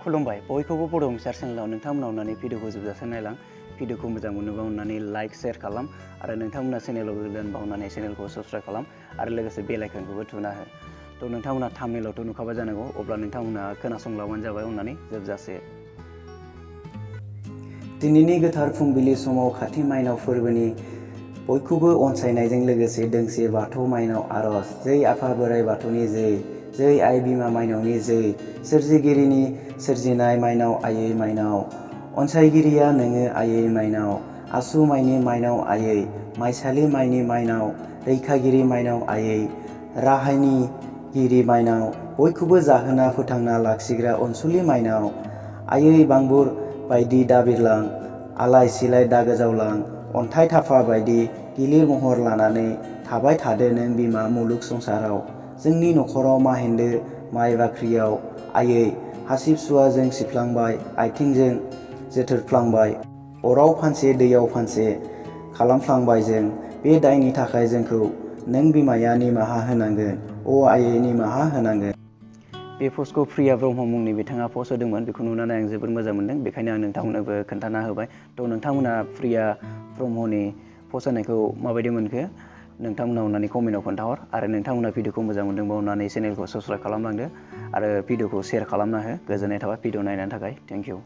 खुलुमबाय बयखौबो बर' मिसार चेनेलाव नोंथांमोना अननानै भिडिअखौ जोबजासिम नायलां भिडिअखौ मोजां मोनोबा अननानै लाइक शेयार खालाम आरो नोंथांमोना चेनेलाव गोदानबा अननानै चेनेलखौ साबस्क्राइब खालाम आरो लोगोसे बेल आइकनखौबो थुना हो थ' नोंथांमोना थाम्बनेइलावथ' नुखाबाय जानांगौ अब्ला नोंथांमोना खोनासंलांबानो जाबाय अननानै जोबजासे। दिनैनि गोथार फुंबिलि समाव खाथि माइनाव फोरबोनि बयखौबो अनसायनायजों लोगोसे दोंसे बाथौ माइनाव आरज जै आफा बोराइ बाथौनि जै आइ बिमा माइनावनि जै सोरजिगिरिनि सोरजिनाय माइनाव आयै माइनाव अनसायगिरिया नोङो आयै माइनाव आसु माइनि माइनाव आयै माइसालि माइनि माइनाव रैखागिरि माइनाव आयै राहायनि गिरि माइनाव बयखौबो जाहोना फोथांना लाखिग्रा अनसुलि माइनाव आयै बांबुर बायदि दाबिरलां आलाय सिलाय दागोजावलां अन्थाइ थाफा बायदि गिलिर महर लानानै थाबाय थादो नों बिमा मुलुग संसाराव जोंनि नखराव माहेन्दो माइ बाख्रियाव आयै हासिब सुवाजों सिफ्लांबाय आथिंजों जोथोरफ्लांबाय अराव फानसे दैयाव फानसे खालामफ्लांबाय जों बे दायनि थाखाय जोंखौ नों बिमाया निमाहा होनांगोन अ आयै निमाहा होनांगोन। बे पस्टखौ प्रिया ब्रह्म मुंनि बिथाङा पस्ट होदोंमोन बेखौ नुनानै आं जोबोद मोजां मोनदों बेखायनो आं नोंथांमोननोबो खोन्थाना होबाय थ' नोंथांमोना प्रिया ब्रह्मनि पस्ट होनायखौ माबायदि मोनखो नोंथांमोना अननानै कमेन्टआव खोन्थाहर आरो नोंथांमोना भिडिअखौ मोजां मोनदोंबा अननानै चेनेलखौ साबस्क्राइब खालामलांदो आरो भिडिअखौ शेयार खालामना हो गोजोननाय थाबाय भिडिअ नायनायनि थाखाय थेंक इउ।